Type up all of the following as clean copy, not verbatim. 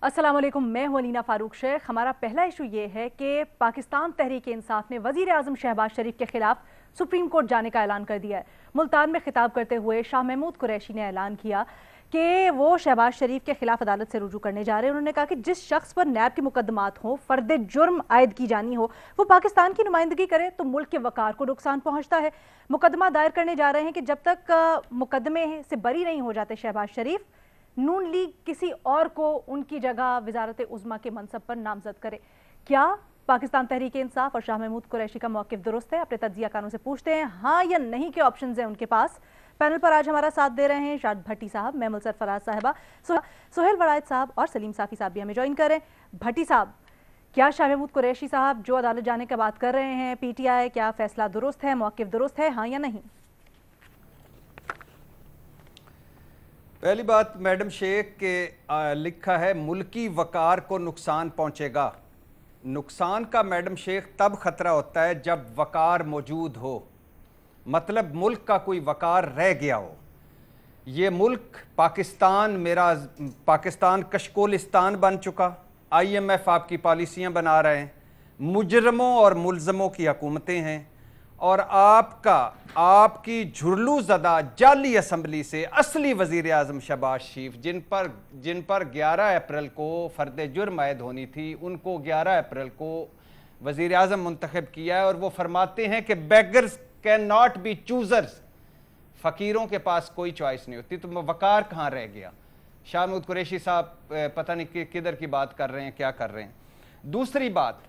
अस्सलाम वालेकुम, मैं हूं अलीना फारूक शेख। हमारा पहला इशू ये है कि पाकिस्तान तहरीक इंसाफ ने वजीर आजम शहबाज शरीफ के खिलाफ सुप्रीम कोर्ट जाने का ऐलान कर दिया है। मुल्तान में खिताब करते हुए शाह महमूद कुरैशी ने ऐलान किया कि वो शहबाज शरीफ के खिलाफ अदालत से रुजू करने जा रहे हैं। उन्होंने कहा कि जिस शख्स पर नैब के मुकदमात हो, फर्द जुर्म आयद की जानी हो, वो पाकिस्तान की नुमाइंदगी करे तो मुल्क के वकार को नुकसान पहुंचता है। मुकदमा दायर करने जा रहे हैं कि जब तक मुकदमे से बरी नहीं हो जाते शहबाज शरीफ, नून लीग किसी और को उनकी जगह वजारत उज़्मा के मनसब पर नामजद करे। क्या पाकिस्तान तहरीक इंसाफ और शाह महमूद कुरैशी का मौक़िफ़ दुरुस्त है? अपने तज्ज़िया कानों से पूछते हैं हाँ या नहीं के ऑप्शन हैं उनके पास। पैनल पर आज हमारा साथ दे रहे हैं शाद भट्टी साहब, महमूद सरफराज साहिबा, सुहेल वरायत साहब और सलीम साफ़ी साहब भी हमें ज्वाइन करें। भट्टी साहब, क्या शाह महमूद कुरैशी साहब जो अदालत जाने की बात कर रहे हैं PTI, क्या फैसला दुरुस्त है, मौक़िफ़ दुरुस्त है, हाँ या नहीं? पहली बात, मैडम शेख के लिखा है मुल्की वकार को नुकसान पहुंचेगा। नुकसान का मैडम शेख तब ख़तरा होता है जब वकार मौजूद हो, मतलब मुल्क का कोई वकार रह गया हो। ये मुल्क पाकिस्तान कशकोलिस्तान बन चुका। IMF आपकी पॉलिसियां बना रहे हैं, मुजरमों और मुलजमों की हुकूमतें हैं, और आपकी झुरलू ज़दा जाली असम्बली से असली वज़ीर आज़म शहबाज शरीफ, जिन पर 11 अप्रैल को फ़र्द जुर्म आयद होनी थी, उनको 11 अप्रैल को वज़ीर आज़म मुंतखब किया है। और वो फरमाते हैं कि beggars can not be choosers, फ़कीरों के पास कोई चॉइस नहीं होती। तो वकार कहाँ रह गया? शाह महमूद कुरैशी साहब पता नहीं किधर की बात कर रहे हैं, क्या कर रहे हैं। दूसरी बात,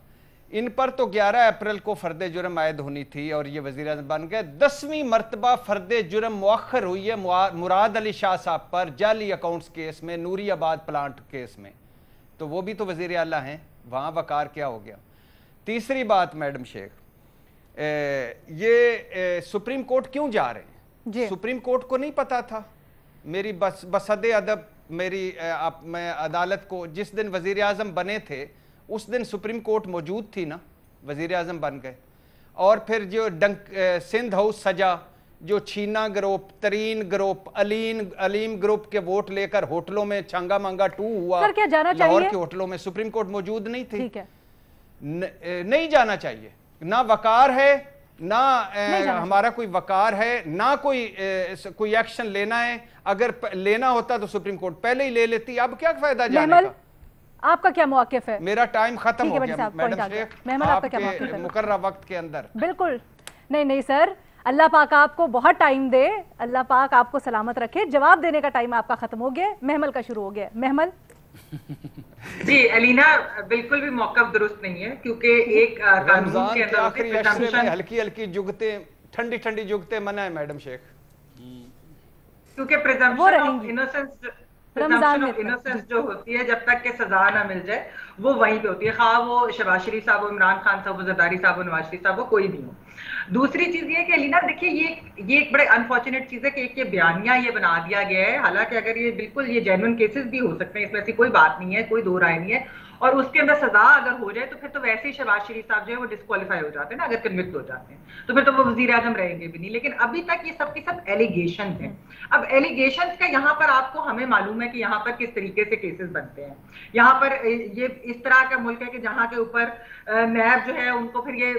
इन पर तो 11 अप्रैल को फ़र्द जुर्म आयद होनी थी और ये वज़ीर आज़म बन गए। 10वीं मरतबा फ़र्द जुर्म मुअख्खर हुई है मुराद अली शाह साहब पर जाली अकाउंट्स केस में, नूरियाबाद प्लांट केस में। तो वो भी तो वज़ीर आला हैं, वहाँ वकार क्या हो गया? तीसरी बात मैडम शेख, ये सुप्रीम कोर्ट क्यों जा रहे हैं? सुप्रीम कोर्ट को नहीं पता था? मेरी बसद अदब मैं अदालत को, जिस दिन वज़ीर आज़म बने थे उस दिन सुप्रीम कोर्ट मौजूद थी ना, वज़ीर आज़म बन गए। और फिर जो सिंध हाउस सजा, जो छीना ग्रुप, तरीन ग्रुप, अलीम ग्रुप के वोट लेकर होटलों में छंगा मंगा टू हुआ, क्या जाना लाहौर चाहिए? के होटलों में सुप्रीम कोर्ट मौजूद नहीं थी। नहीं जाना चाहिए। ना वकार है, ना हमारा कोई वकार है, ना कोई एक्शन लेना है। अगर लेना होता तो सुप्रीम कोर्ट पहले ही ले लेती। अब क्या फायदा जाने का? आपका क्या मौक़िफ़ है? मेरा टाइम खत्म हो गया मैडम शेख, आपका क्या मौक़िफ़ है? मुकर्रर वक्त के अंदर। बिल्कुल नहीं सर, अल्लाह पाक आपको बहुत टाइम दे, अल्लाह पाक आपको सलामत रखे। जवाब देने का टाइम आपका खत्म हो गया, महमल का शुरू हो गया। महमल जी अलीना, बिल्कुल भी मौक़िफ़ दुरुस्त नहीं है, क्योंकि एक कानून के अंदर आखिरी अशरे में हल्की हल्की जुगतें, ठंडी ठंडी जुगतें मना है मैडम शेख, क्योंकि प्रिजम्पशन ऑफ इनोसेंस जो होती है, जब तक के सजा ना मिल जाए वो वहीं पे होती है, खा वो शहबाज शरीफ साहब हो, इमरान खान साहब हो, जरदारी साहब हो, नवाज शरीफ साहब हो, कोई भी हो। दूसरी चीज ये कि अलीना देखिए, ये एक बड़े अनफॉर्चुनेट चीज है कि एक ये बयानिया ये बना दिया गया है। हालांकि अगर ये बिल्कुल ये जेन्युइन केसेस भी हो सकते हैं, इसमें ऐसी कोई बात नहीं है, कोई दो राय नहीं है, और उसके अंदर सजा अगर हो जाए तो फिर तो वैसे ही शहबाज शरीफ साहब जो है वो डिस्क्वालीफाई हो जाते हैं ना, अगर कन्विक्ट हो जाते हैं तो फिर तो वो वजीर आजम रहेंगे भी नहीं। लेकिन अभी तक ये सब की सब एलिगेशन है। अब एलिगेशन का यहाँ पर आपको हमें मालूम है कि यहाँ पर किस तरीके से केसेस बनते हैं। यहाँ पर ये इस तरह का मुल्क है कि जहाँ के ऊपर नैब जो है उनको फिर ये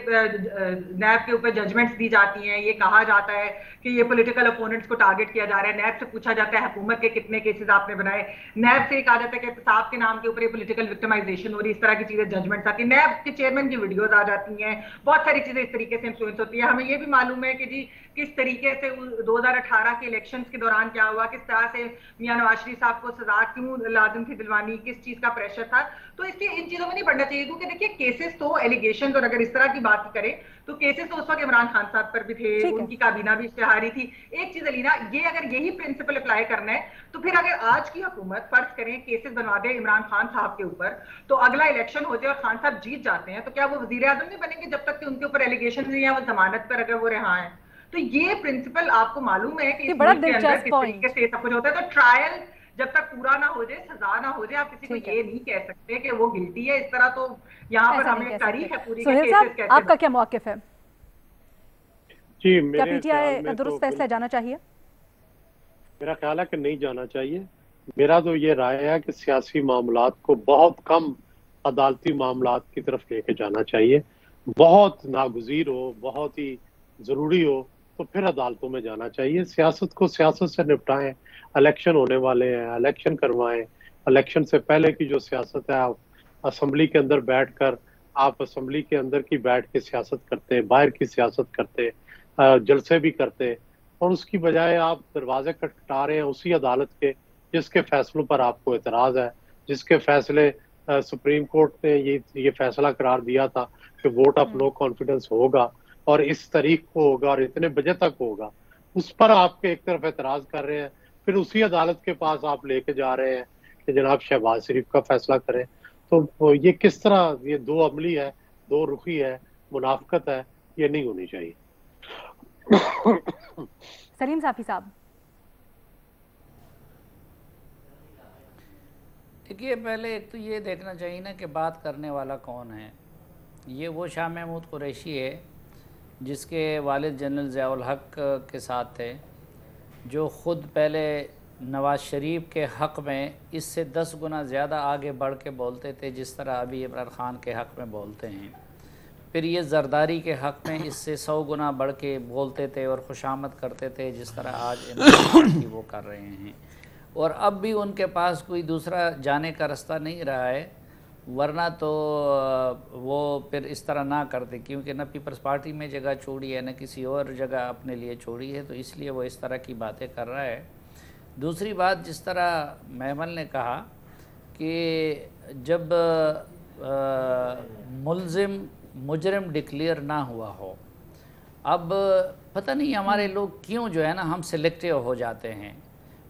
नैब के ऊपर जजमेंट्स दी जाती हैं। ये कहा जाता है कि ये पॉलिटिकल अपोनेंट्स को टारगेट किया जा रहा है। नैब से पूछा जाता है हुकूमत के कितने केसेस आपने बनाए। नैब से कहा जाता है कि एहतसाब के नाम के ऊपर ये पॉलिटिकल विक्टिमाइजेशन हो रही है, इस तरह की चीजें जजमेंट्स आती है। नैब के चेयरमैन की वीडियोज आ जाती हैं, बहुत सारी चीजें इस तरीके से इन्फ्लुएंस होती है। हमें ये भी मालूम है कि जी किस तरीके से 2018 के इलेक्शंस के दौरान क्या हुआ, किस तरह से मियां नवाज शरीफ साहब को सजा क्यों लाजिम थी दिलवानी, किस चीज का प्रेशर था। तो इसलिए इन चीजों में नहीं पढ़ना चाहिए, क्योंकि देखिए केसेस तो एलिगेशन, और अगर इस तरह की बात करें तो केसेस तो उस वक्त इमरान खान साहब पर भी थे, उनकी काबीना भी इश्तिहारी थी। एक चीज अलीना, ये अगर यही प्रिंसिपल अप्लाई करना है तो फिर अगर आज की हुकूमत फर्ज करें केसेस बनवा दे इमरान खान साहब के ऊपर, तो अगला इलेक्शन हो जाए और खान साहब जीत जाते हैं, तो क्या वो वजीर आजम नहीं बनेंगे जब तक कि उनके ऊपर एलिगेशन नहीं है, वो जमानत पर अगर वो रिहा है। तो ये प्रिंसिपल आपको मालूम है कि बड़ा दिलचस्प पॉइंट किस तरीके से सब कुछ होता है। तो ट्रायल जब तक पूरा ना हो जाए, सजा ना हो जाए, आप किसी को ये नहीं कह सकते कि वो गिल्टी है। इस तरह तो यहाँ पर हमें तारीख है पूरी। सुहेल साहब, आपका क्या मौक़िफ़ है? जी, क्या PTI दुरुस्त फैसला जाना चाहिए? मेरा ख्याल है कि नहीं जाना चाहिए। मेरा तो ये राय है कि सियासी मामलात को बहुत कम अदालती मामलात की तरफ लेके जाना चाहिए। बहुत नागुज़ीर हो, बहुत ही ज़रूरी हो तो फिर अदालतों में जाना चाहिए। सियासत को सियासत से निपटाएं। इलेक्शन होने वाले हैं, इलेक्शन करवाएं। इलेक्शन से पहले की जो सियासत है, आप असम्बली के अंदर बैठकर आप असम्बली के अंदर की बैठ के सियासत करते हैं, बाहर की सियासत करते हैं, जलसे भी करते हैं, और उसकी बजाय आप दरवाजे खटखटा रहे हैं उसी अदालत के जिसके फैसलों पर आपको एतराज है, जिसके फैसले सुप्रीम कोर्ट ने ये फैसला करार दिया था कि वोट ऑफ नो कॉन्फिडेंस होगा और इस तारीख को होगा और इतने बजे तक होगा। उस पर आपके एक तरफ एतराज कर रहे हैं, फिर उसी अदालत के पास आप लेके जा रहे हैं कि जनाब शहबाज शरीफ का फैसला करें। तो ये किस तरह, ये दो अमली है, दो रुखी है, मुनाफकत है, ये नहीं होनी चाहिए। सलीम साफी साहब, देखिए, पहले एक तो ये देखना चाहिए ना कि बात करने वाला कौन है। ये वो शाह महमूद कुरैशी है जिसके वालिद जनरल ज़ियाउल हक के साथ थे, जो ख़ुद पहले नवाज़ शरीफ के हक़ में इससे 10 गुना ज़्यादा आगे बढ़ के बोलते थे जिस तरह अभी इमरान ख़ान के हक़ में बोलते हैं। फिर ये ज़रदारी के हक़ में इससे 100 गुना बढ़ के बोलते थे और खुशामद करते थे जिस तरह आज इमरान ख़ान की वो कर रहे हैं। और अब भी उनके पास कोई दूसरा जाने का रास्ता नहीं रहा है, वरना तो वो फिर इस तरह ना करते, क्योंकि न पीपल्स पार्टी में जगह छोड़ी है न किसी और जगह अपने लिए छोड़ी है, तो इसलिए वो इस तरह की बातें कर रहा है। दूसरी बात, जिस तरह महमल ने कहा कि जब मुजरिम डिक्लेयर ना हुआ हो, अब पता नहीं हमारे लोग क्यों जो है ना हम सिलेक्टिव हो जाते हैं।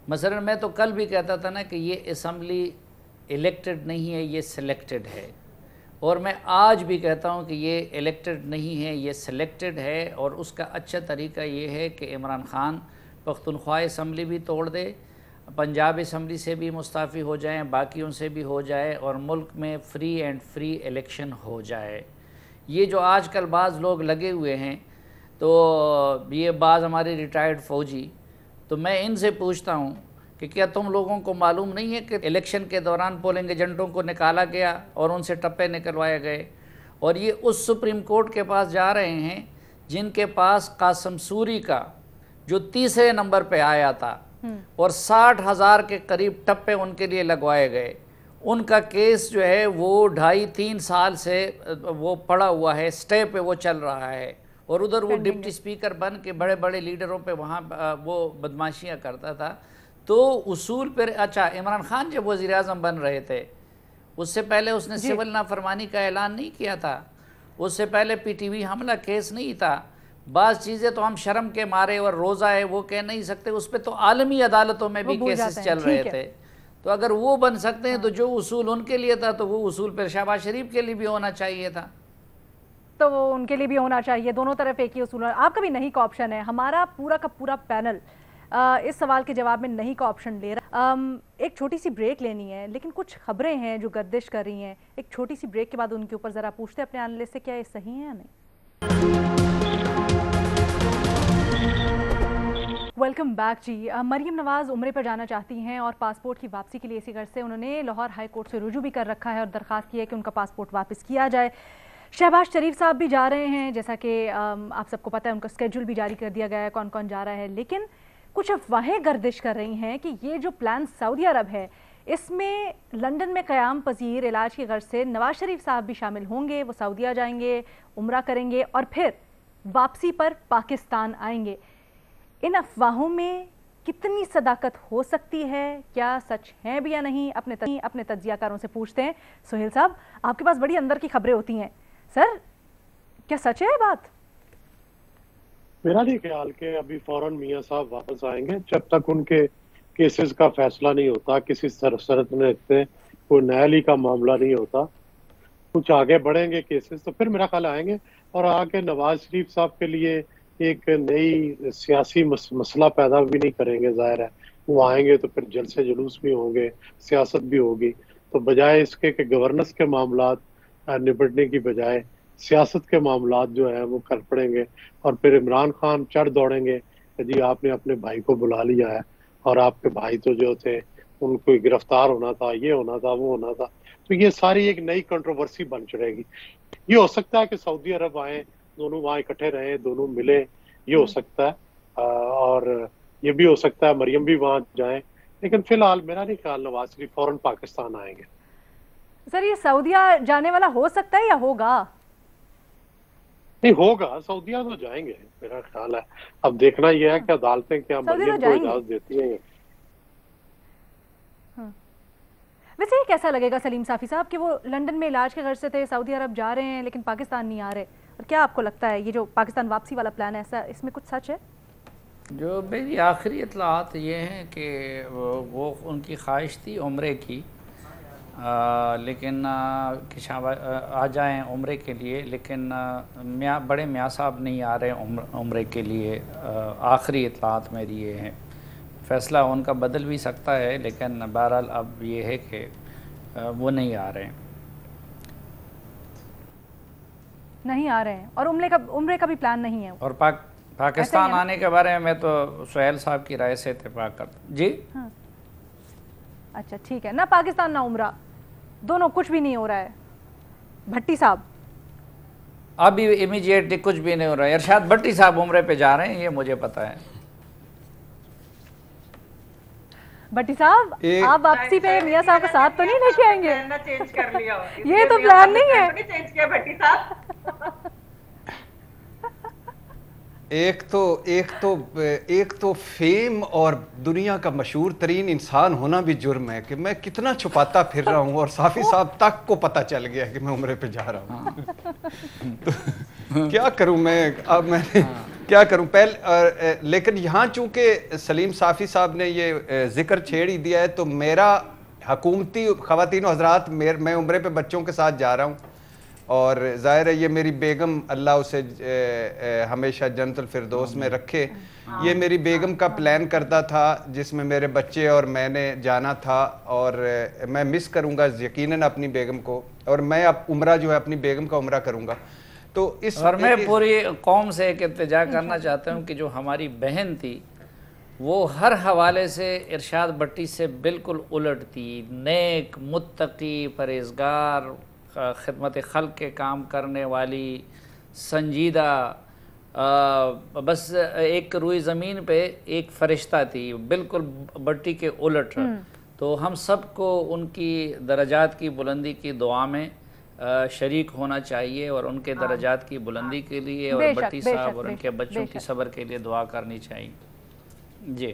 मसलन मैं तो कल भी कहता था ना कि ये असम्बली इलेक्टेड नहीं है, ये सिलेक्टेड है, और मैं आज भी कहता हूँ कि ये इलेक्टेड नहीं है, ये सिलेक्टेड है। और उसका अच्छा तरीका ये है कि इमरान ख़ान पख्तूनख्वा असम्बली भी तोड़ दे, पंजाब असम्बली से भी मुस्ताफ़ी हो जाए, बाकी उनसे भी हो जाए, और मुल्क में फ्री एंड फ्री इलेक्शन हो जाए। ये जो आजकल बाज़ लोग लगे हुए हैं, तो ये बाज़ हमारे रिटायर्ड फ़ौजी, तो मैं इनसे पूछता हूँ कि क्या तुम लोगों को मालूम नहीं है कि इलेक्शन के दौरान पोलिंग एजेंटों को निकाला गया और उनसे टप्पे निकलवाए गए, और ये उस सुप्रीम कोर्ट के पास जा रहे हैं जिनके पास कासम सूरी का जो तीसरे नंबर पे आया था और 60,000 के करीब टप्पे उनके लिए लगवाए गए। उनका केस जो है वो 2.5-3 साल से वो पड़ा हुआ है, स्टे पे वो चल रहा है, और उधर वो डिप्टी स्पीकर बन के बड़े बड़े लीडरों पे वहाँ वो बदमाशियाँ करता था। तो उसूल पर, अच्छा, इमरान ख़ान जब वज़ीर आज़म बन रहे थे उससे पहले उसने सिविल नाफरमानी का ऐलान नहीं किया था, उससे पहले PTV हमला केस नहीं था। बाज़ चीज़ें तो हम शर्म के मारे और रोज़ा है वो कह नहीं सकते, उस पर तो आलमी अदालतों में भी केसेस चल रहे थे। तो अगर वो बन सकते हैं तो जो उसूल उनके लिए था तो वो उसूल पर शहबाज शरीफ के लिए भी होना चाहिए था, तो वो उनके लिए भी होना चाहिए। दोनों तरफ एक ही उसूल है। आपका भी नहीं का ऑप्शन है। हमारा पूरा का पूरा पैनल इस सवाल के जवाब में नहीं का ऑप्शन ले रहा। एक छोटी सी ब्रेक लेनी है, लेकिन कुछ खबरें हैं जो गर्दिश कर रही हैं। एक छोटी सी ब्रेक के बाद उनके ऊपर ज़रा पूछते हैं अपने एनालिस्ट से, क्या ये सही है या नहीं। वेलकम बैक जी। मरीम नवाज़ उम्रे पर जाना चाहती हैं और पासपोर्ट की वापसी के लिए इसी घर से उन्होंने लाहौर हाई कोर्ट से रुजू भी कर रखा है और दरख्वास्त की है कि उनका पासपोर्ट वापस किया जाए। शहबाज शरीफ साहब भी जा रहे हैं, जैसा कि आप सबको पता है, उनका स्केड्यूल भी जारी कर दिया गया है कौन कौन जा रहा है। लेकिन कुछ अफवाहें गर्दिश कर रही हैं कि ये जो प्लान सऊदी अरब है, इसमें लंदन में क़याम पजीर इलाज की गर्ज से नवाज शरीफ साहब भी शामिल होंगे। वो सऊदीया जाएंगे, उम्रा करेंगे और फिर वापसी पर पाकिस्तान आएंगे। इन अफवाहों में कितनी सदाकत हो सकती है, क्या सच है भी या नहीं, अपने तज्जियाकारों से पूछते हैं। सोहेल साहब, आपके पास बड़ी अंदर की खबरें होती हैं, सर क्या सच है बात? मेरा नहीं ख्याल कि अभी फौरन मियां साहब वापस आएंगे जब तक उनके केसेस का फैसला नहीं होता, किसी सरसरत में कोई न्यायालय का मामला नहीं होता, कुछ आगे बढ़ेंगे केसेस, तो फिर मेरा ख्याल आएंगे और आके नवाज शरीफ साहब के लिए एक नई सियासी मसला पैदा भी नहीं करेंगे। जाहिर है वो आएंगे तो फिर जलसे जुलूस भी होंगे, सियासत भी होगी। तो बजाय इसके कि गवर्नेंस के मामलात निपटने की बजाय सियासत के मामलात जो है वो कर पड़ेंगे, और फिर इमरान खान चढ़ दौड़ेंगे कि जी आपने अपने भाई को बुला लिया है, और आपके भाई तो जो थे उनको गिरफ्तार होना था, ये होना था, वो होना था। तो ये सारी एक नई कंट्रोवर्सी बन चढ़ेगी। ये हो सकता है कि सऊदी अरब आए, दोनों वहां इकट्ठे रहे, दोनों मिले, ये हो सकता है। और ये भी हो सकता है मरियम भी वहां जाए, लेकिन फिलहाल मेरा नहीं ख्याल नवाज शरीफ फौरन पाकिस्तान आएंगे। सर ये सऊदिया जाने वाला हो सकता है या होगा? नहीं होगा, सऊदिया तो जाएंगे मेरा ख्याल है। अब देखना यह है कि अदालतें क्या मरियम को इजाजत देती हैं। वैसे ये कैसा लगेगा सलीम साफी साहब कि वो लंदन में इलाज के गर्ज से थे, सऊदी अरब जा रहे हैं लेकिन पाकिस्तान नहीं आ रहे, और क्या आपको लगता है ये जो पाकिस्तान वापसी वाला प्लान है, ऐसा इसमें कुछ सच है? जो मेरी आखिरी इत्तलात ये हैं कि वो उनकी ख्वाहिश थी उम्रे की, लेकिन कि आ जाएं उम्रे के लिए, लेकिन बड़े मियाँ साहब नहीं आ रहे उम्रे के लिए। आखिरी इत्तलात मेरी ये हैं। फ़ैसला उनका बदल भी सकता है, लेकिन बहरहाल अब ये है कि वो नहीं आ रहे हैं। नहीं आ रहे हैं और उम्रे का भी प्लान नहीं है। और पाकिस्तान आने के बारे में तो सुहेल साहब की राय से इत्तेफाक करते जी। हाँ। अच्छा ठीक है, ना पाकिस्तान ना उम्रा, दोनों कुछ भी नहीं हो रहा है। भट्टी साहब अभी इमीडिएटली कुछ भी नहीं हो रहा है। इरशाद भट्टी साहब उम्रे पे जा रहे हैं, ये मुझे पता है। भट्टी साहब आप वापसी पे मियां साहब का साथ तो नहीं लेके आएंगे? चेंज कर लिया ये तो प्लान नहीं है। चेंज किया भट्टी साहब। एक तो फेम और दुनिया का मशहूर तरीन इंसान होना भी जुर्म है कि मैं कितना छुपाता फिर रहा हूँ, और साफी साहब तक को पता चल गया कि मैं उम्रे पे जा रहा हूँ। तो क्या करूँ मैं, अब मैं क्या करूँ लेकिन यहाँ चूंकि सलीम साफी साहब ने ये जिक्र छेड़ ही दिया है, तो मेरा हकूमती ख़वातीन हज़रात, मैं उम्रे पे बच्चों के साथ जा रहा हूँ, और ज़ाहिर है ये मेरी बेगम, अल्लाह उसे हमेशा जन्नतुल फिरदौस में रखे, ये मेरी बेगम का प्लान करता था जिसमें मेरे बच्चे और मैंने जाना था, और मैं मिस करूँगा यकीनन अपनी बेगम को, और मैं अब उम्रा जो है अपनी बेगम का उम्रा करूँगा। तो इस और मैं पूरी कौम से एक इल्तिजा करना चाहता हूँ कि जो हमारी बहन थी वो हर हवाले से इरशाद भट्टी से बिल्कुल उलट थी। नेक, मुत्तकी, परहेज़गार, खिदमत खल्क के काम करने वाली, संजीदा, बस एक रुई ज़मीन पे एक फ़रिश्ता थी, बिल्कुल भट्टी के उलट। तो हम सबको उनकी दर्जात की बुलंदी की दुआ में शरीक होना चाहिए, और उनके दर्जात की बुलंदी के लिए और भट्टी साहब और उनके बच्चों की सब्र के लिए दुआ करनी चाहिए जी।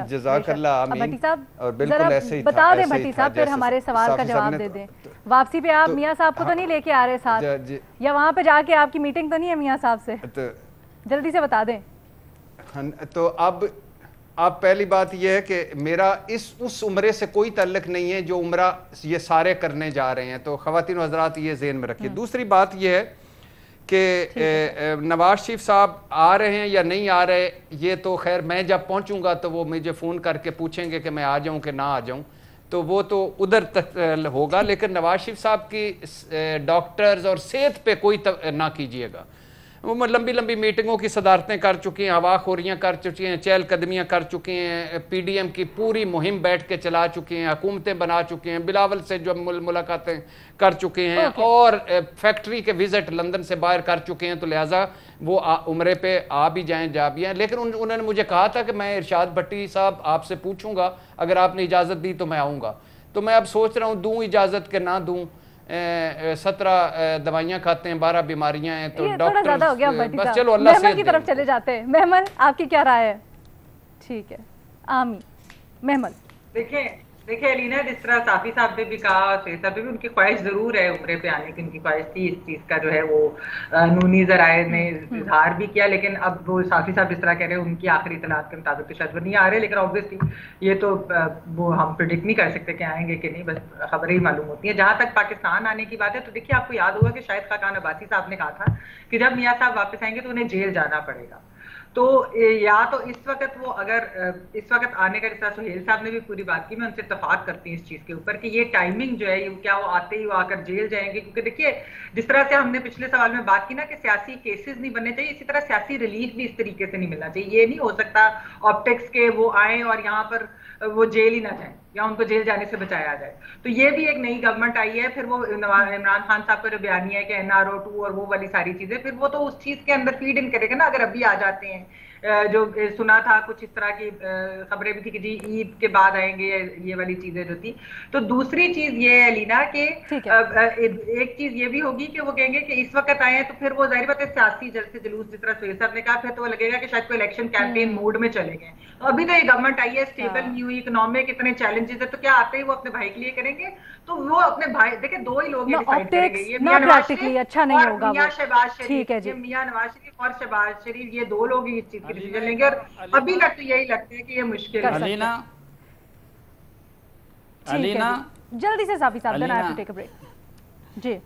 जज़ाकल्लाह आमीन। भट्टी साहब और बिल्कुल ऐसे ही बता दें भट्टी साहब, फिर हमारे सवाल का जवाब दे दें। वापसी पे आप मियाँ साहब को तो नहीं लेके आ रहे साथ, या वहाँ पे जाके आपकी मीटिंग तो नहीं है मियाँ साहब से? जल्दी से बता दें। तो अब पहली बात यह है कि मेरा उस उम्रे से कोई ताल्लुक नहीं है जो उम्रा ये सारे करने जा रहे हैं, तो ख़वातीन हज़रात ये ज़हन में रखिए। दूसरी बात यह है कि नवाज शरीफ साहब आ रहे हैं या नहीं आ रहे, ये तो खैर मैं जब पहुंचूंगा तो वो मुझे फ़ोन करके पूछेंगे कि मैं आ जाऊं कि ना आ जाऊं, तो वो तो उधर तक होगा। लेकिन नवाज शरीफ साहब की डॉक्टर्स और सेहत पे कोई ना कीजिएगा। वो लंबी लंबी मीटिंगों की सदारतें कर चुकी हैं, हवाखोरियाँ कर चुकी हैं, चहलकदमियाँ कर चुकी हैं, PDM की पूरी मुहिम बैठ के चला चुकी हैं, हुकूमतें बना चुकी हैं, बिलावल से जो मुलाकातें कर चुके हैं, और फैक्ट्री के विजिट लंदन से बाहर कर चुके हैं। तो लिहाजा वो उम्रे पे आ भी जाएँ, जा भी आएँ। लेकिन उन्होंने मुझे कहा था कि मैं इरशाद भट्टी साहब आपसे पूछूंगा, अगर आपने इजाज़त दी तो मैं आऊँगा। तो मैं अब सोच रहा हूँ दूँ इजाज़त के ना दूँ। 17 दवाइयाँ खाते हैं, 12 बीमारियां हैं, तो डॉक्टर ज्यादा हो गया। बस चलो अल्लाह से मेहमल की तरफ चले जाते हैं। मेहमल आपकी क्या राय है? ठीक है आमी मेहमल। देखिए अलीना, जिस तरह साफी साहब ने भी कहा, शेख साहब भी, उनकी ख्वाहिश जरूर है उम्रे पे आने की, उनकी ख्वाहिश थी। इस चीज का जो है वो नूनी ज़राए ने इजहार भी किया, लेकिन अब वो साफी साहब जिस तरह कह रहे हैं उनकी आखिरी इत्तलात के मुताबिक तो शायद वो नहीं आ रहे। लेकिन ऑब्वियसली ये तो वो हम प्रिडिक्ट नहीं कर सकते कि आएंगे कि नहीं, बस खबरें ही मालूम होती हैं। जहाँ तक पाकिस्तान आने की बात है, तो देखिए आपको याद होगा कि शायद खाकान अब्बासी साहब ने कहा था कि जब मियाँ साहब वापस आएंगे तो उन्हें जेल जाना पड़ेगा। तो या तो इस वक्त वो अगर इस वक्त आने का, जिस तरह सुहेल साहब ने भी पूरी बात की, मैं उनसे इत्तेफाक करती हूँ इस चीज के ऊपर कि ये टाइमिंग जो है, ये क्या वो आते ही वो आकर जेल जाएंगे? क्योंकि देखिए जिस तरह से हमने पिछले सवाल में बात की ना कि सियासी केसेस नहीं बनने चाहिए, इसी तरह सियासी रिलीफ भी इस तरीके से नहीं मिलना चाहिए। ये नहीं हो सकता ऑप्टिक्स के वो आए और यहाँ पर वो जेल ही ना जाए। या उनको जेल जाने से बचाया जाए। तो ये भी एक नई गवर्नमेंट आई है। फिर वो इमरान खान साहब का जो बयानिया है कि NRO 2 और वो वाली सारी चीजें, फिर वो तो उस चीज के अंदर फीड इन करेगा ना। अगर अभी आ जाते हैं, जो सुना था कुछ इस तरह की खबरें भी थी कि जी ईद के बाद आएंगे, ये वाली चीजें जो थी। तो दूसरी चीज ये है लीना कि एक चीज ये भी होगी कि वो कहेंगे कि इस वक्त आए हैं, तो फिर वो जाहिर बात है सियासी जलसे जुलूस, जिस तरह सुहेल साहब ने कहा, फिर तो वो लगेगा कि शायद कोई इलेक्शन कैंपेन मोड में चले गए। तो अभी तो ये गवर्नमेंट आई है, स्टेबल नहीं हुई, इकोनॉमिक इतने चैलेंजेस है, तो क्या आते ही वो अपने भाई के लिए करेंगे? तो वो अपने भाई, देखिए दो ही लोग ये डिसाइड करेंगे, ये मियां नवाज शरीफ अच्छा नहीं होगा, मियां शहबाज शरीफ, ये मियां नवाज शरीफ और शहबाज शरीफ, ये दो लोग ही इस चीज के डिसीजन लेंगे। और अभी तक तो यही लगता है कि ये मुश्किल है। अलीना जल्दी से साफी साहब, then I have to take a break. जी,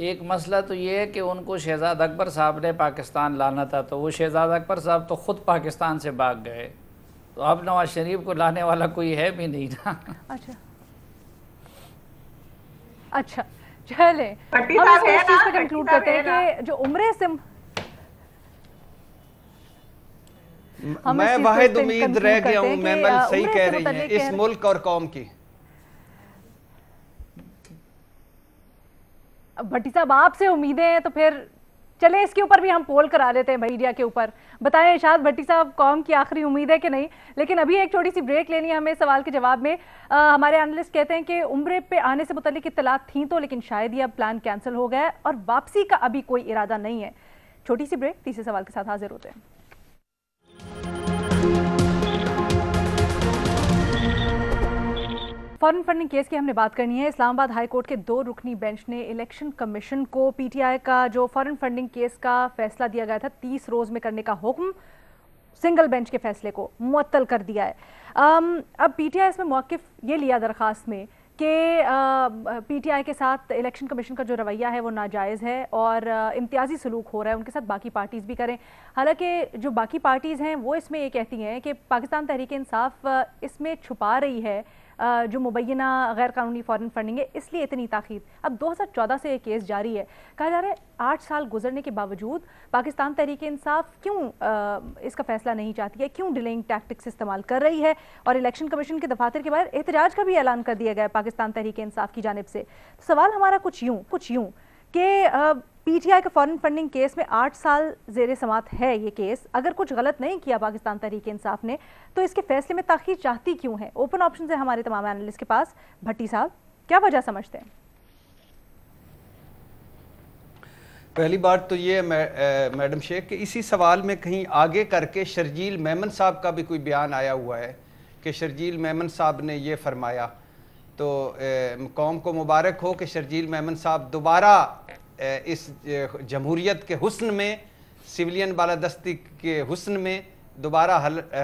एक मसला तो ये है कि उनको शहजाद अकबर साहब ने पाकिस्तान लाना था, तो वो शहजाद अकबर साहब तो खुद पाकिस्तान से भाग गए, तो अब नवाज शरीफ को लाने वाला कोई है भी नहीं ना। अच्छा चले, हम इस चीज पे कंक्लूड करते हैं कि जो उम्रे से मैं वाहिद उम्मीद रह गया हूं, मेमल सही कह रही हैं, इस मुल्क और कौम की। भट्टी साहब आपसे उम्मीदें हैं, तो फिर चले इसके ऊपर भी हम पोल करा देते हैं मीडिया के ऊपर। बताएं इरशाद भट्टी साहब, कौम की आखिरी उम्मीद है कि नहीं? लेकिन अभी एक छोटी सी ब्रेक लेनी है हमें सवाल के जवाब में। हमारे एनालिस्ट कहते हैं कि उम्रे पे आने से मुतालिक इत्तलात थी तो, लेकिन शायद ये अब प्लान कैंसिल हो गया है और वापसी का अभी कोई इरादा नहीं है। छोटी सी ब्रेक, तीसरे सवाल के साथ हाजिर होते हैं। फॉरेन फंडिंग केस की हमने बात करनी है। इस्लामाबाद हाई कोर्ट के 2 रुकनी बेंच ने इलेक्शन कमीशन को PTI का जो फॉरेन फंडिंग केस का फैसला दिया गया था 30 रोज में करने का हुक्म, सिंगल बेंच के फैसले को मुअत्तल कर दिया है। अब PTI इसमें मौक़िफ़ ये लिया दरख्वास्त में कि PTI के साथ इलेक्शन कमीशन का जो रवैया है वो नाजायज़ है और इम्तियाजी सलूक हो रहा है, उनके साथ बाकी पार्टीज़ भी करें। हालांकि जो बाकी पार्टीज़ हैं वो इसमें ये कहती हैं कि पाकिस्तान तहरीक इंसाफ इसमें छुपा रही है जो मुबैना गैर कानूनी फॉरेन फंडिंग है, इसलिए इतनी ताख़ीर। अब 2014 से ये केस जारी है, कहा जा रहा है 8 साल गुजरने के बावजूद पाकिस्तान तहरीक इंसाफ क्यों इसका फैसला नहीं चाहती है, क्यों डिलेइंग टैक्टिक्स इस्तेमाल कर रही है, और इलेक्शन कमीशन के दफातर के बाहर एहतजाज का भी ऐलान कर दिया गया है पाकिस्तान तहरीक इंसाफ की जानिब से। तो सवाल हमारा कुछ यूँ कि PTI के फॉरेन फंडिंग केस में 8 साल ज़ेरे समात है ये केस। अगर कुछ गलत नहीं किया पाकिस्तान तहरीक इंसाफ ने, तो इसके फैसले में ताख़ीर चाहती क्यों है? ओपन ऑप्शन है हमारे तमाम एनालिस्ट के पास। भट्टी साहब, क्या वजह समझते हैं? पहली बात तो ये मैडम शेख कि इसी सवाल में कहीं आगे करके शर्जील मेमन साहब का भी कोई बयान आया हुआ है कि शर्जील मेमन साहब ने ये फरमाया। तो कौम को मुबारक हो कि शर्जील मेमन साहब दोबारा इस जमहूरियत के हुस्न में, सिविलियन बालादस्ती के हुस्न में दोबारा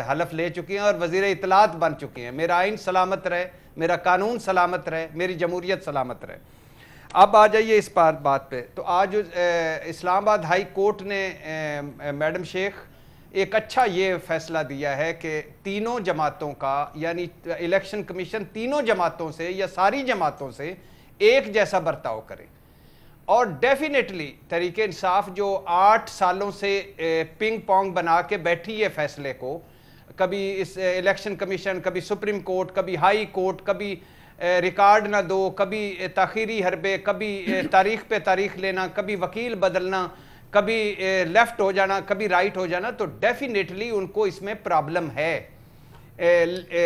हलफ ले चुके हैं और वज़ीर इत्तलात बन चुके हैं। मेरा आइन सलामत रहे, मेरा कानून सलामत रहे, मेरी जमहूरियत सलामत रहे। अब आ जाइए इस बात पे। तो आज इस्लामाबाद हाई कोर्ट ने मैडम शेख एक अच्छा ये फैसला दिया है कि तीनों जमातों का, यानी इलेक्शन कमीशन तीनों जमातों से या सारी जमातों से एक जैसा बर्ताव करे। और डेफिनेटली तहरीक इंसाफ जो 8 सालों से पिंग पोंग बना के बैठी है फैसले को, कभी इस इलेक्शन कमीशन, कभी सुप्रीम कोर्ट, कभी हाई कोर्ट, कभी रिकॉर्ड ना दो, कभी ताखीरी हरबे, कभी तारीख पे तारीख लेना, कभी वकील बदलना, कभी लेफ्ट हो जाना, कभी राइट हो जाना, तो डेफिनेटली उनको इसमें प्रॉब्लम है।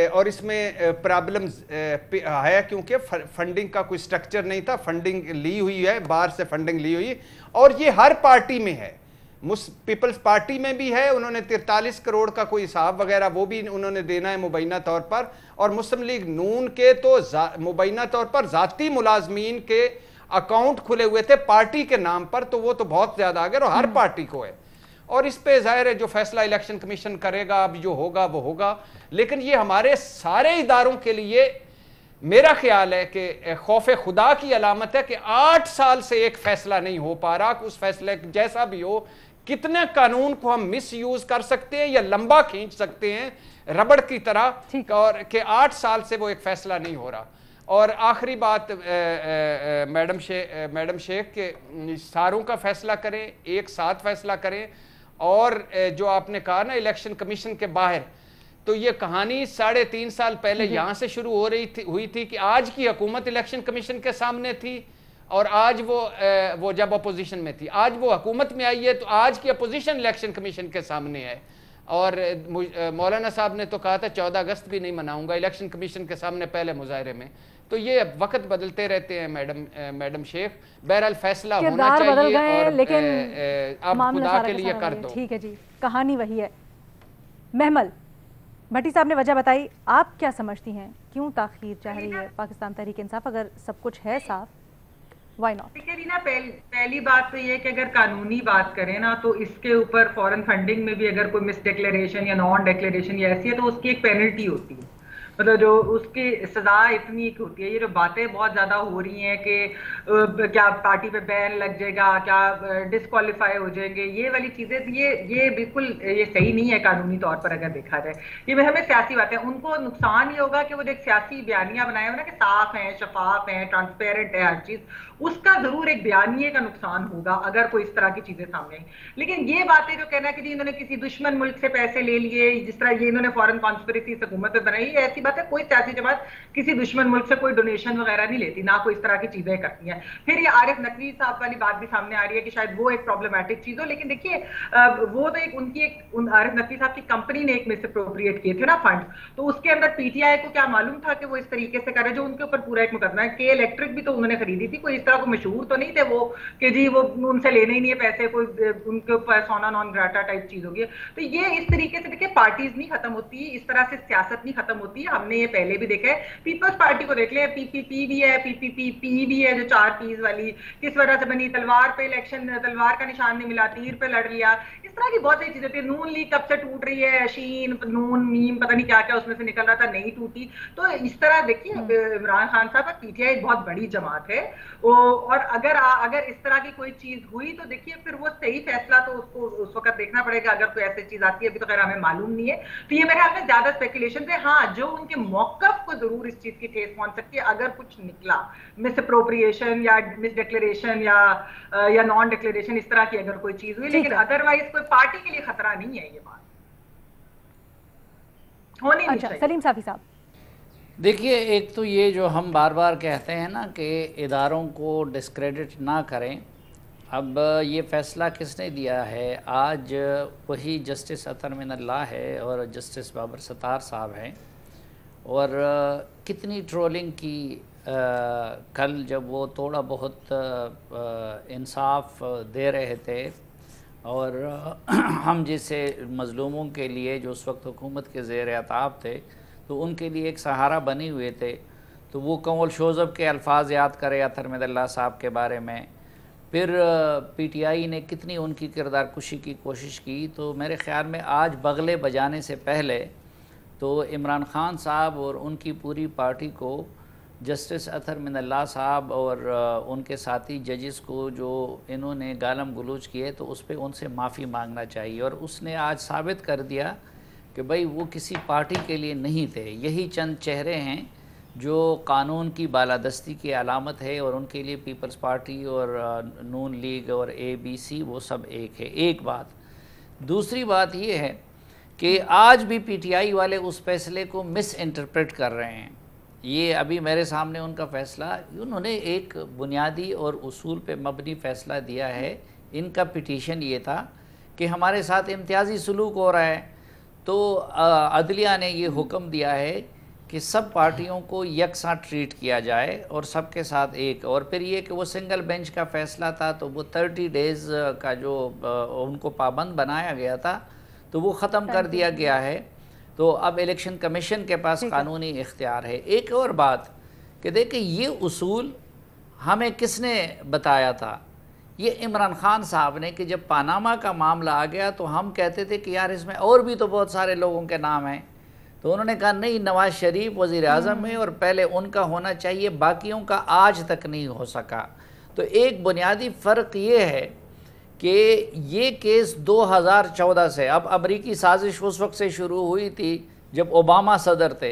और इसमें प्रॉब्लम है क्योंकि फंडिंग का कोई स्ट्रक्चर नहीं था, फंडिंग ली हुई है, बाहर से फंडिंग ली हुई, और ये हर पार्टी में है। पीपल्स पार्टी में भी है, उन्होंने 43 करोड़ का कोई हिसाब वगैरह वो भी उन्होंने देना है मुबैना तौर पर। और मुस्लिम लीग नून के तो मुबैना तौर पर ज़ाती मुलाजमीन के अकाउंट खुले हुए थे पार्टी के नाम पर, तो वो तो बहुत ज़्यादा आ गया और हर पार्टी को है। और इस पे जाहिर है जो फैसला इलेक्शन कमीशन करेगा, अब जो होगा वो होगा। लेकिन ये हमारे सारे इदारों के लिए मेरा ख्याल है कि खौफ खुदा की अलामत है कि 8 साल से एक फैसला नहीं हो पा रहा। उस फैसले जैसा भी हो, कितने कानून को हम मिस यूज कर सकते हैं या लंबा खींच सकते हैं रबड़ की तरह, और कि 8 साल से वो एक फैसला नहीं हो रहा। और आखिरी बात मैडम शेख के सारों का फैसला करें, एक साथ फैसला करें। और जो आपने कहा ना इलेक्शन कमीशन के बाहर तो ये कहानी 3.5 साल पहले यहाँ से शुरू हो रही थी, हुई थी कि आज की हुकूमत इलेक्शन कमीशन के सामने थी और आज वो जब अपोजिशन में थी, आज वो हुकूमत में आई है तो आज की अपोजिशन इलेक्शन कमीशन के सामने है। और मौलाना साहब ने तो कहा था 14 अगस्त भी नहीं मनाऊंगा, इलेक्शन कमीशन के सामने पहले मुजाहरे में। तो ये वक्त बदलते रहते हैं मैडम शेख, बहरहाल फैसला होना चाहिए और लेकिन आप खुदा के लिए कर दो। ठीक है जी, कहानी वही है। महमल भट्टी साहब ने वजह बताई, आप क्या समझती हैं क्यों ताखीर चाह रही है पाकिस्तान तहरीक इंसाफ? अगर सब कुछ है साफ, व्हाई नॉट? देखिए रीना, पहली बात तो ये कि अगर कानूनी बात करें ना तो इसके ऊपर फॉरेन फंडिंग में भी अगर कोई मिस डिक्लेरेशन या नॉन डिक्लेरेशन या ऐसी है तो उसकी एक पेनल्टी होती है, मतलब जो उसकी सजा इतनी होती है। ये जो बातें बहुत ज्यादा हो रही हैं कि क्या पार्टी पे बैन लग जाएगा, क्या डिस्क्वालीफाई हो जाएंगे, ये वाली चीजें ये बिल्कुल ये सही नहीं है कानूनी तौर पर अगर देखा जाए। ये हमें सियासी बातें, उनको नुकसान ये होगा कि वो एक सियासी बयानियां बनाए हुए ना कि साफ है, शफाफ है, ट्रांसपेरेंट है हर चीज, उसका जरूर एक बयानिए का नुकसान होगा अगर कोई इस तरह की चीजें सामने आई। लेकिन ये बातें जो कहना है कि जी इन्होंने किसी दुश्मन मुल्क से पैसे ले लिए, जिस तरह ये इन्होंने फॉरेन कॉन्स्पिरेसी हुकूमत में बनाई, ऐसी बात है। कोई सियासी जमात किसी दुश्मन मुल्क से कोई डोनेशन वगैरह नहीं लेती, ना कोई इस तरह की चीजें करती हैं। फिर ये आरिफ नकवी साहब वाली बात भी सामने आ रही है कि शायद वो एक प्रॉब्लमैटिक चीज हो, लेकिन देखिए वो तो एक उनकी आरिफ नकवी साहब की कंपनी ने एक मिसअप्रोप्रिएट किए थे ना फंड, तो उसके अंदर पीटीआई को क्या मालूम था कि वो इस तरीके से करे, जो उनके ऊपर पूरा एक मुकदमा है। के इलेक्ट्रिक भी तो उन्होंने खरीदी थी, कोई इस तरह को मशहूर तो नहीं थे वो कि जी वो उनसे लेने ही नहीं है पैसे, कोई उनके ऊपर सोना नॉन ग्राटा टाइप चीज होगी। तो ये इस तरीके से देखिए पार्टीज नहीं खत्म होती, इस तरह से सियासत नहीं खत्म होती। हमने ये पहले भी देखा है, पीपल्स पार्टी को देख ले, पीपीपी भी है, पीपीपी भी है जो 4 पीस वाली, किस वजह से बनी, तलवार पे इलेक्शन, तलवार का निशान नहीं मिला, तीर पे लड़ लिया, इस तरह की बहुत सारी चीजें होती है। नून लीग कब से टूट रही है, शीन नून मीम पता नहीं क्या क्या उसमें से निकल रहा था, नहीं टूटी। तो इस तरह देखिए इमरान खान साहब का पीटीआई बहुत बड़ी जमात है, और अगर इस तरह की कोई चीज हुई तो देखिए फिर वो सही फैसला तो उसको उस वक्त देखना पड़ेगा। अगर कोई ऐसी चीज आती है, अभी तो खैर हमें मालूम नहीं है, तो ये मेरे ख्याल में ज्यादा स्पेकुलेशन है। हाँ, जो उनके मौकफ को जरूर इस चीज की ठेस पहुंच सकती है अगर कुछ निकला, मिस अप्रोप्रिएशन या मिस डिक्लेरेशन या नॉन डिक्लेरेशन, इस तरह की अगर कोई चीज हुई, लेकिन अदरवाइज कोई पार्टी के लिए खतरा नहीं है, ये बात होनी नहीं चाहिए। सलीम साफी साहब, देखिए, एक तो ये जो हम बार बार कहते हैं ना कि इदारों को डिस्क्रेडिट ना करें, अब ये फ़ैसला किसने दिया है? आज वही जस्टिस अतर मिनल्लाह है और जस्टिस बाबर सत्तार साहब हैं, और कितनी ट्रोलिंग की कल जब वो थोड़ा बहुत इंसाफ दे रहे थे और हम जैसे मज़लूमों के लिए जो उस वक्त हुकूमत के ज़ेर अताब थे तो उनके लिए एक सहारा बने हुए थे, तो वो कंवल शोज़ब के अल्फाज याद करे अतर मिनल्लाह साहब के बारे में। फिर पीटीआई ने कितनी उनकी किरदार कुशी की कोशिश की। तो मेरे ख़्याल में आज बगले बजाने से पहले तो इमरान खान साहब और उनकी पूरी पार्टी को जस्टिस अतर मिनल्लाह साहब और उनके साथी जजेस को जो इन्होंने गालम गलूच किए तो उस पर उनसे माफ़ी मांगना चाहिए। और उसने आज साबित कर दिया कि भाई वो किसी पार्टी के लिए नहीं थे, यही चंद चेहरे हैं जो कानून की बालादस्ती की अलामत है, और उनके लिए पीपल्स पार्टी और नून लीग और ABC वो सब एक है। एक बात। दूसरी बात ये है कि आज भी पीटीआई वाले उस फैसले को मिस इंटरप्रेट कर रहे हैं। ये अभी मेरे सामने उनका फ़ैसला, उन्होंने एक बुनियादी और उसूल पे मबनी फ़ैसला दिया है। इनका पिटीशन ये था कि हमारे साथ इम्तियाजी सलूक हो रहा है, तो अदलिया ने ये हुक्म दिया है कि सब पार्टियों को यकसा ट्रीट किया जाए और सबके साथ एक। और फिर ये कि वो सिंगल बेंच का फ़ैसला था तो वो 30 डेज़ का जो उनको पाबंद बनाया गया था तो वो ख़त्म कर दिया गया है। तो अब इलेक्शन कमीशन के पास कानूनी इख्तियार है। एक और बात कि देखिए, ये उसूल हमें किसने बताया था? ये इमरान खान साहब ने, कि जब पानामा का मामला आ गया तो हम कहते थे कि यार इसमें और भी तो बहुत सारे लोगों के नाम हैं, तो उन्होंने कहा नहीं, नवाज शरीफ वज़ीर आज़म है और पहले उनका होना चाहिए, बाकियों का आज तक नहीं हो सका। तो एक बुनियादी फ़र्क ये है कि ये केस 2014 से, अब अमरीकी साजिश उस वक्त से शुरू हुई थी जब ओबामा सदर थे,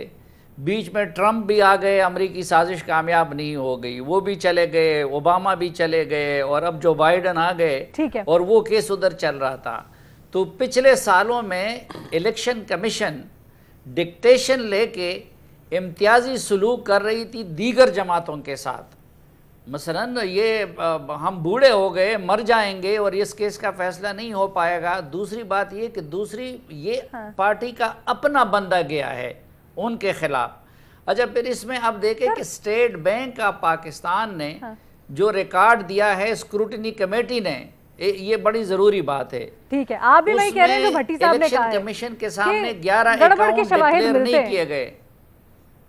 बीच में ट्रंप भी आ गए, अमरीकी साजिश कामयाब नहीं हो गई, वो भी चले गए, ओबामा भी चले गए, और अब जो बाइडन आ गए और वो केस उधर चल रहा था। तो पिछले सालों में इलेक्शन कमीशन डिक्टेशन लेके इम्तियाजी सलूक कर रही थी दीगर जमातों के साथ। मसलन ये हम बूढ़े हो गए, मर जाएंगे और इस केस का फैसला नहीं हो पाएगा। दूसरी बात ये कि दूसरी ये पार्टी का अपना बंदा गया है उनके खिलाफ। अच्छा, फिर इसमें अब देखें कि स्टेट बैंक ऑफ पाकिस्तान ने जो रिकॉर्ड दिया है स्क्रूटिनी कमेटी ने, ये बड़ी जरूरी बात है। ठीक है, आप भी वही कह रहे हैं जो भट्टी साहब ने कहा है, कमीशन के सामने 11 अकाउंट डिक्लेयर नहीं किए गए,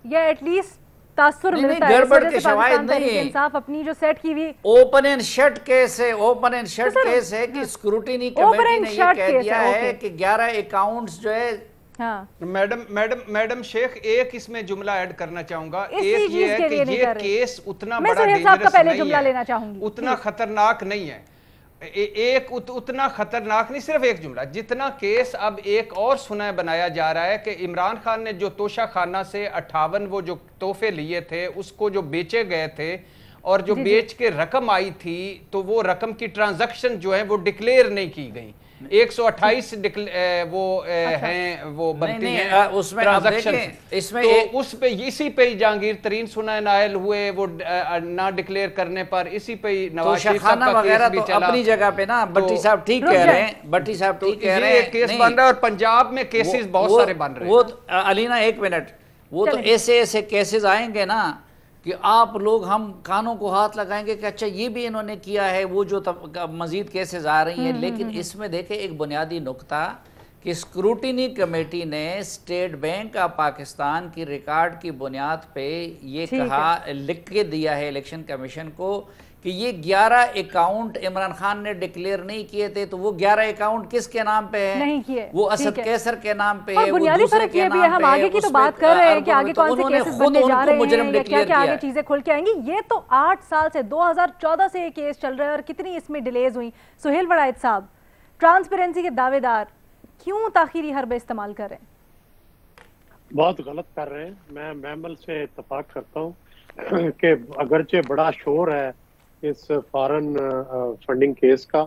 या एटलीस्ट तासुर मिलता है। गड़बड़ के शवाहिद नहीं है। इंसाफ अपनी जो सेट की हुई ओपन एंड शट केस है, ओपन एंड शट केस है कि स्क्रूटिनी कमेटी ने ये कह दिया है कि 11 अकाउंट्स जो है। हाँ। मैडम शेख, एक इसमें जुमला ऐड करना चाहूंगा। एक ये है कि ये केस उतना बड़ा डेंजरस नहीं है, उतना खतरनाक नहीं है, उतना खतरनाक नहीं। सिर्फ एक जुमला, जितना केस अब एक और सुना बनाया जा रहा है कि इमरान खान ने जो तोशा खाना से 58 वो जो तोहफे लिए थे उसको जो बेचे गए थे और जो बेच के रकम आई थी, तो वो रकम की ट्रांजैक्शन जो है वो डिक्लेयर नहीं की गई। 128 वो हैं, वो बनती हैं उसमें ट्रांजैक्शन। इसमें तो उस पे इसी पे जहांगीर तरीन सुना नायल हुए वो ना डिक्लेयर करने पर, इसी पे नवाज शरीफ साहब का केस भी चला। अपनी जगह पे ना भट्टी साहब ठीक कह रहे हैं, भट्टी साहब ठीक कह रहे हैं, केस बन रहा है और पंजाब में केसेस बहुत सारे बन रहे हैं। वो अलीना एक मिनट, वो तो ऐसे ऐसे केसेस आएंगे ना कि आप लोग, हम कानों को हाथ लगाएंगे कि अच्छा ये भी इन्होंने किया है, वो जो मजीद केसेस आ रही हैं। लेकिन इसमें देखें एक बुनियादी नुक्ता कि स्क्रूटिनी कमेटी ने स्टेट बैंक ऑफ पाकिस्तान की रिकॉर्ड की बुनियाद पे ये कहा, लिख के दिया है इलेक्शन कमीशन को कि ये 11 अकाउंट इमरान खान ने डिक्लेयर नहीं किए थे। तो वो 11 अकाउंट किसके नाम पे है? नहीं किए। वो असद कैसर के नाम पे है, वो दूसरे के नाम पे है। हम आगे की तो बात कर रहे हैं कि आगे कौन से केसेस बनने जा रहे हैं या क्या क्या आगे चीजें खुल के आएंगी। ये तो 8 साल से 2014 से ये केस चल रहा है और कितनी इसमें डिलेज हुई। सुहेल वड़ाइद साहब, ट्रांसपेरेंसी के दावेदार क्यों ताखीरी हरबे इस्तेमाल कर रहे हैं? बहुत गलत कर रहे हैं। मैं मैमल से इत्तेफाक करता हूँ कि अगरचे बड़ा शोर है इस फॉरेन फंडिंग केस का,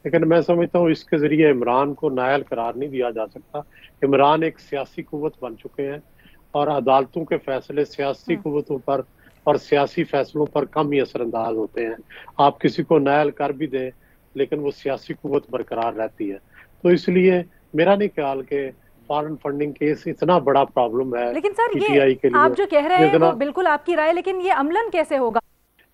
लेकिन मैं समझता हूँ इसके जरिए इमरान को नायल करार नहीं दिया जा सकता। इमरान एक सियासी कुव्वत बन चुके हैं और अदालतों के फैसले सियासी कुव्वतों पर और सियासी फैसलों पर कम ही असरअंदाज होते हैं। आप किसी को नायल कर भी दें लेकिन वो सियासी कुव्वत बरकरार रहती है। तो इसलिए मेरा नहीं ख्याल कि फॉरेन फंडिंग केस इतना बड़ा प्रॉब्लम है। लेकिन सर ये आप जो कह रहे हैं वो बिल्कुल आपकी राय, लेकिन ये अमलन कैसे होगा?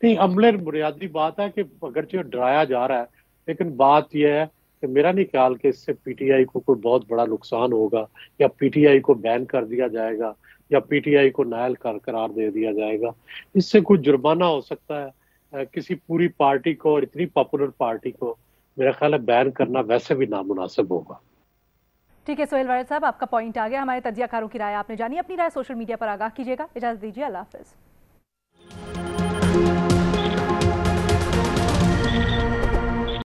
नहीं, अमलन बुनियादी बात है कि अगरचे डराया जा रहा है, लेकिन बात यह है कि मेरा नहीं ख्याल कि इससे पीटीआई को कोई बहुत बड़ा नुकसान होगा या पीटीआई को बैन कर दिया जाएगा या पीटीआई को नायल करार दे दिया जाएगा। इससे कुछ जुर्माना हो सकता है। किसी पूरी पार्टी को और इतनी पॉपुलर पार्टी को मेरा ख्याल है बैन करना वैसे भी नामुनासिब होगा। ठीक है सुहेल वड़ाइद साहब, आपका पॉइंट आ गया। हमारे तज्जियाकारों की राय आपने जानी, अपनी राय सोशल मीडिया पर आगाह कीजिएगा। इजाजत दीजिए, अल्लाह हाफिज।